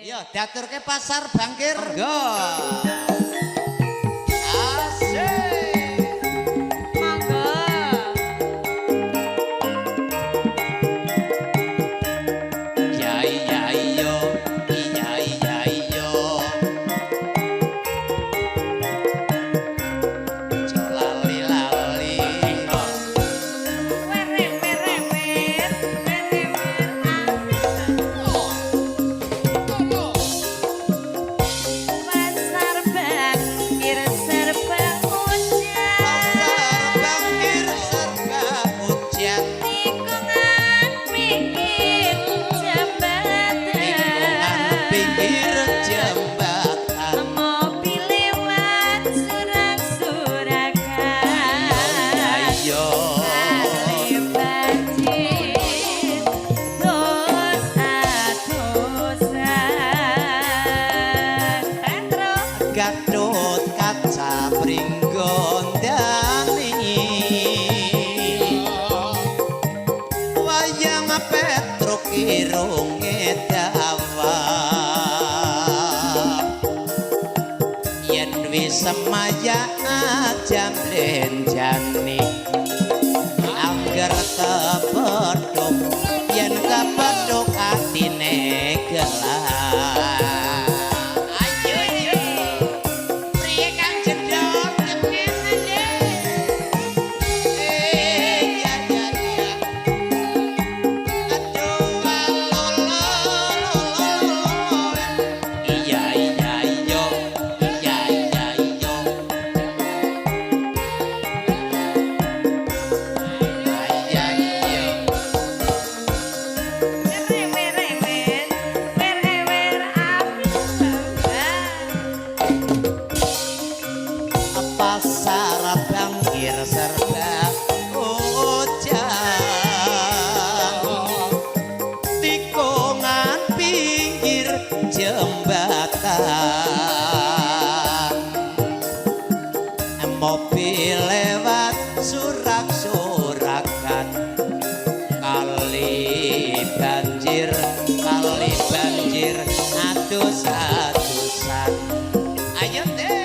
Yo diaturke pasar bangkir. Monggo. Gatut kaca pringgondani wayang petruk irunge dawa yen wis semaya jam lenjani angger kepethuk yen kepethuk atine gelar. Pasar bangkir serba ujang tikungan pinggir jembatan mobil lewat surak-surakan kali banjir atus-atusan ayo deh.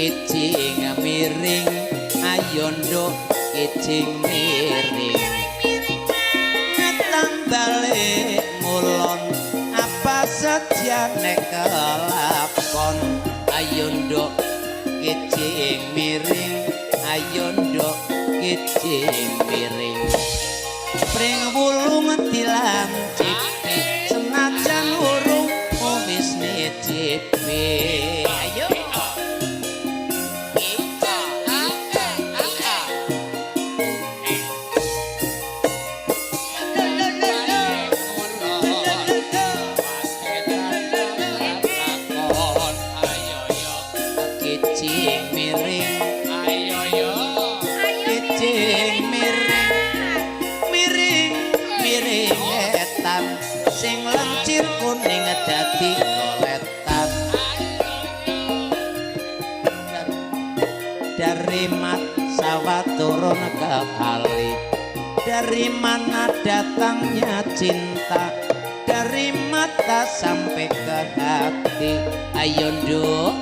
kicing miring ayo nduk kicing miring ngetang balik ngulon apa sejane kelakon ayo nduk kicing miring ayo nduk kicing miring pring wulung dilancipi senajan urung wis nicipi ayo kicing miring ayo yo kicing miring miring miring etan sing lencir kuning dadi koletan dari mat sawah turun ke kali dari mana datangnya cinta dari mata sampai ke hati ayo nduk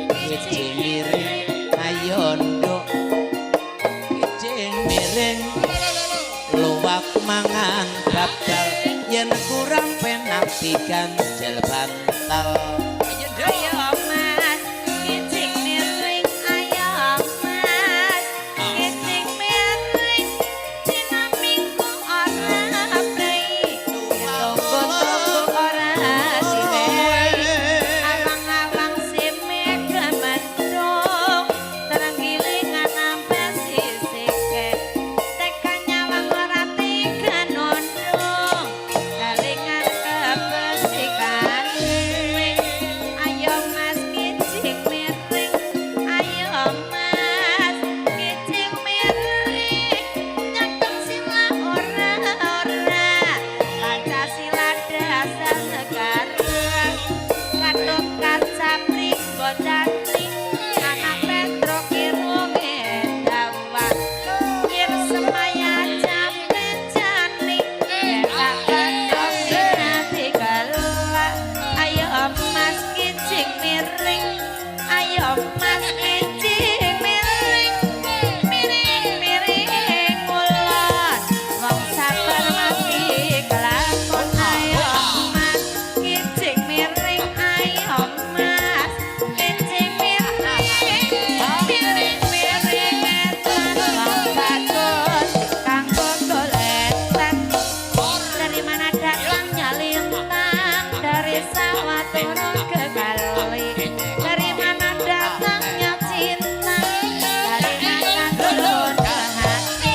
kicing miring ayo nduk kicing miring luwak mangan babal yen kurang penak diganjel bantal ayo mas kicing miring ayo mas kicing miring dina minggu ora prei tunggu ora siwe awang-awang sime gemendung terenggilingan ampe sisike tekan nyawang ora tiga nondong galingan kebesikan ayo mas kicing miring ayo mas kicing miring nyakem sila ora Pancasila dasar negara katok kaca priko jati anak Petro kirunge dawa kir semaya jambe jani enak nanti galak ayo mas kicing miring ayo mas kicing miring miring miring ulon wong sabar mati kelakon ayo mas kicing miring ayo mas kicing miring miring miring etan wong bagus kanggo goletan dari mana datangnya lintang dari sawah turun ke kali dari mana datangnya cinta dari mana turun ke hati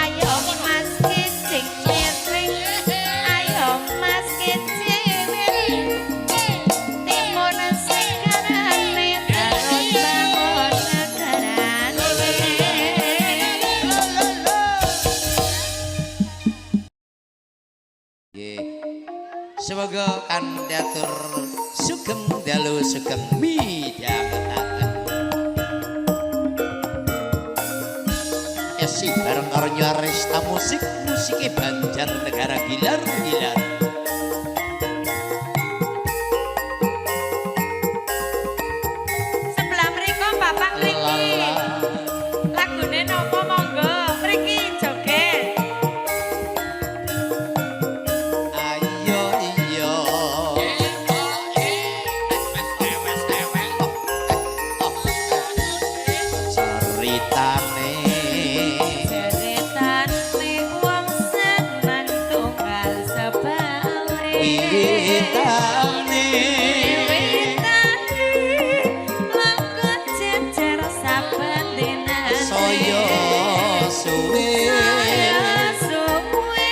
ayo mas kicing miring ayo mas kicing miring timun sekarane terus bangun negarane semoga kandidatur sugeng dalu sugeng midhangetaken esi bareng karo Nyaresta musik musike Banjarnegara gilar-gilar sebelah mriko bapak mriki lagune napa monggo mriki joget ayo iyo ceritane ceritane wong seneng tunggal sebale wiwitane wiwitane laku jejer saben dina saya suwe saya suwe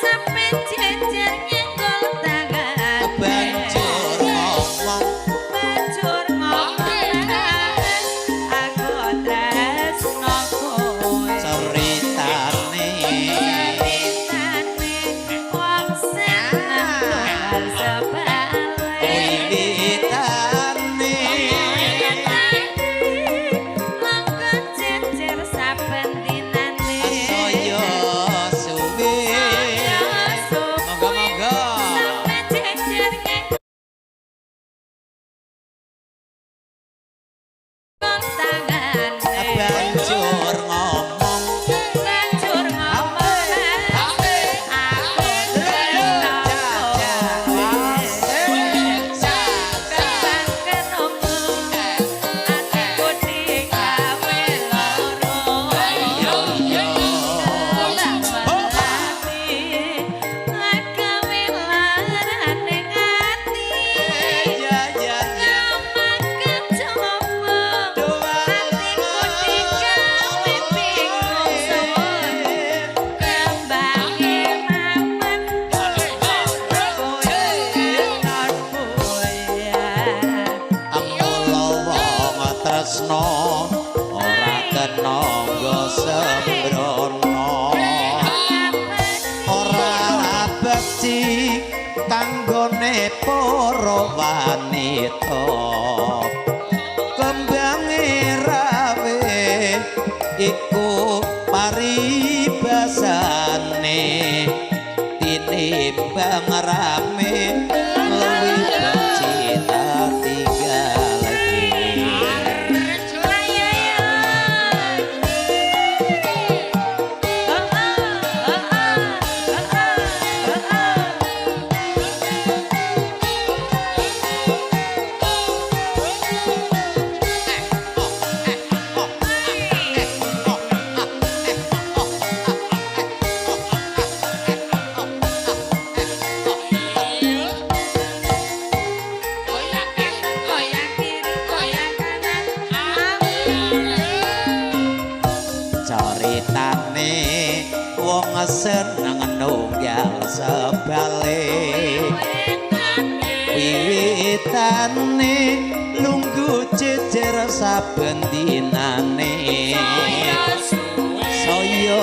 sampe jejer nyenggol tangan banjur ngomong banjur ngomong aku tresno kowe ceritane ceritane wong seneng tunggal sebale wiwitane laku jejer saben dinane saya suwe monggo-monggo sampe jejer tresno ora kena nggo sembrono ora bekti kanggone para wanita kembange rawe iku paribasane tinimbang rame luwih becita tinggal lagi caritane wong seneng nunggal sebale wiwitane lungguh jejer saben dinane saya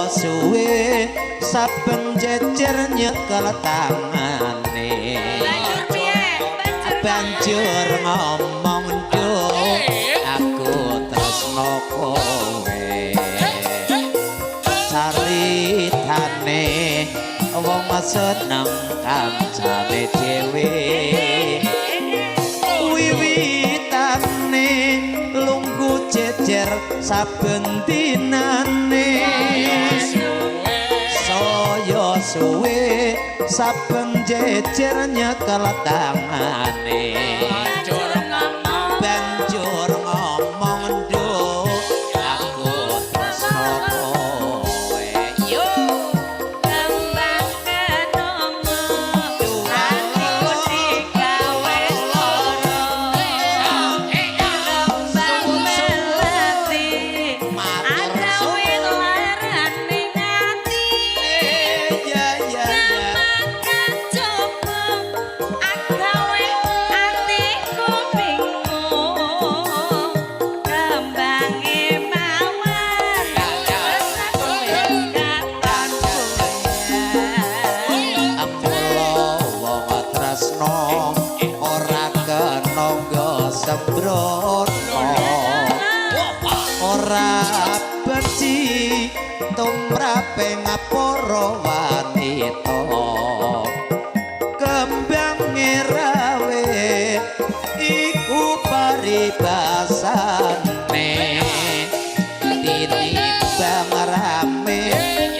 suwe saben jejer nyekel tangane banjur ngomong nduk aku tresno kowe caritane wong seneng kancane dhewe wiwitane lungguh jejer saben dinane saya suwe saben jejer nyekel tangane banjur ngomong nduk aku tresno kowe yo kembang kenongo atiku digawe loro kembang melati agawe larane ngati ya makan coba agawe atiku bingung kembange mawar resaku katan Amula wong tresno ora kena nggo sembrono ora benci tumrape ngapara wanita kembange rawe iku paribasane tinimbang rame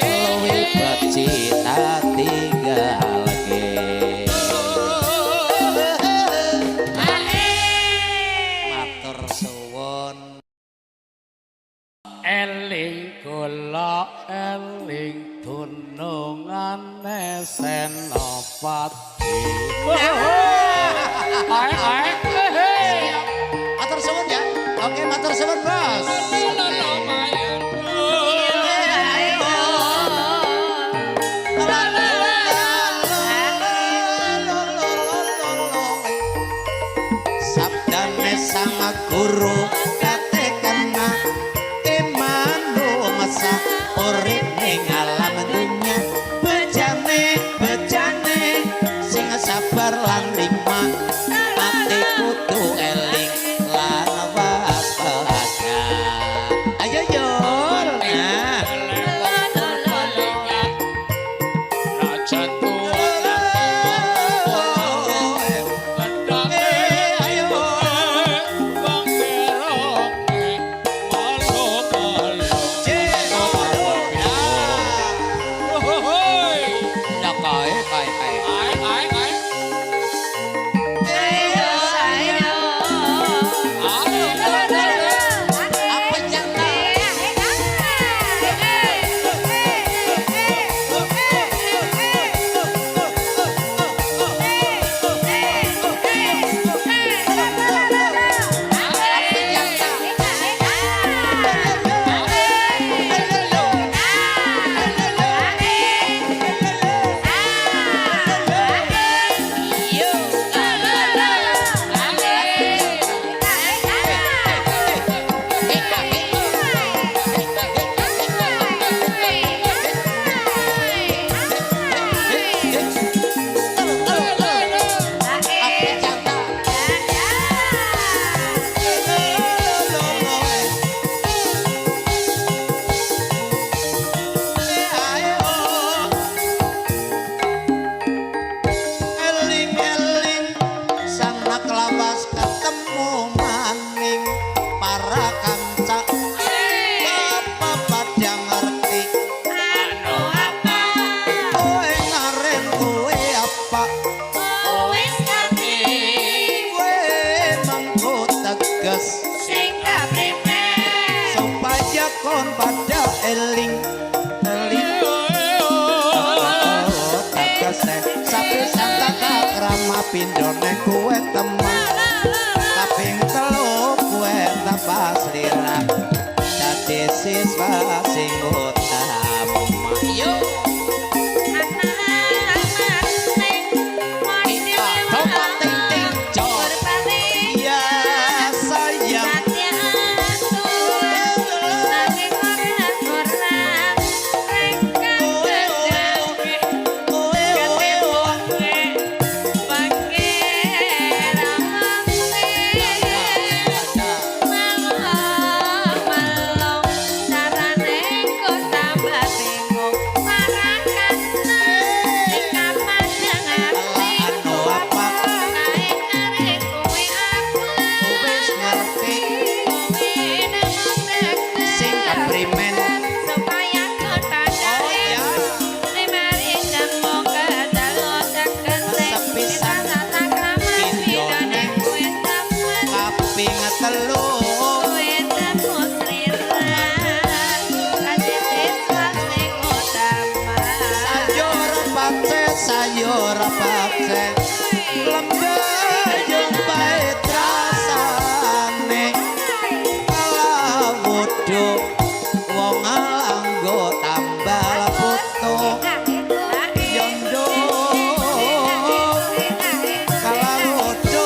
luwih becita tinggalke matur suwun eling kula eling dunungane senopati matur suwun ya oke matur suwun bos sabdane sang guru katekana imanu masa urip ning alam dunya bejane sing sabar lan lima ati kudu eling lan waspada ayo yul nah wis ngerti kowe mengko teges sing kaprene supaya kon pada eling teges sapi santaka krama pindone kowe temen kaping telu kowe tapas lira dadi siswa sing utama yo sayur pakse lembayung pait rasane kawudhu wong langgo tambal putu yondo kalawudhu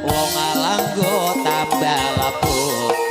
wong langgo tambal putu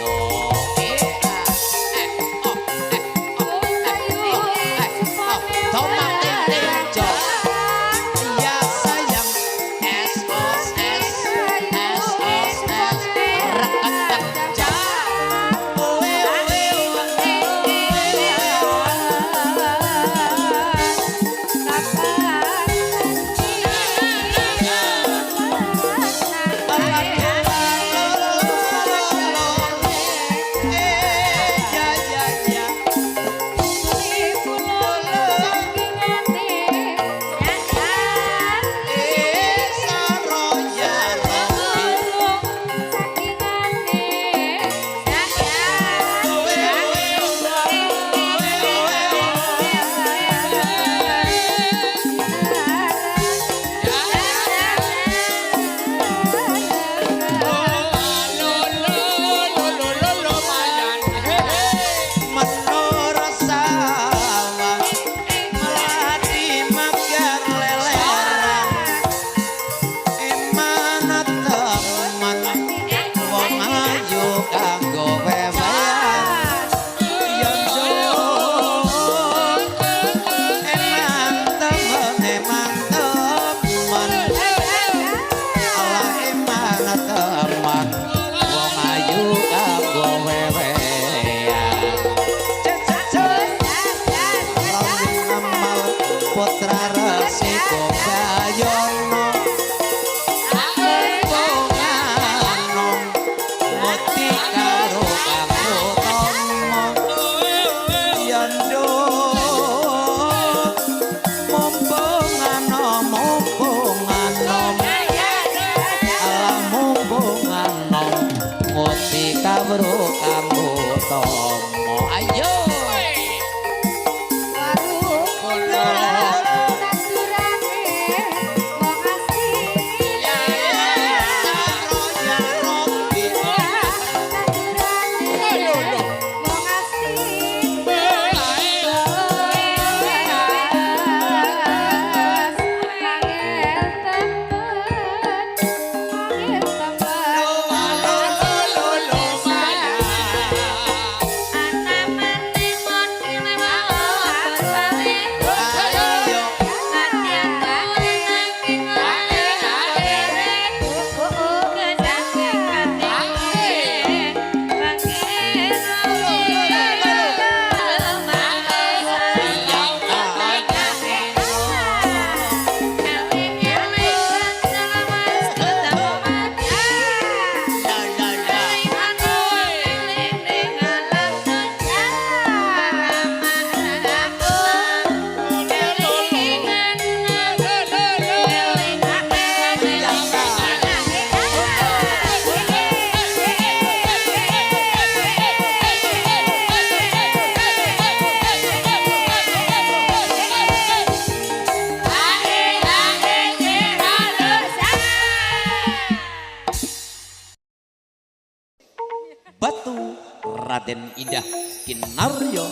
Raden Indah Kinaryo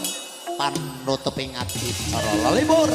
panutuping adicara lelebur.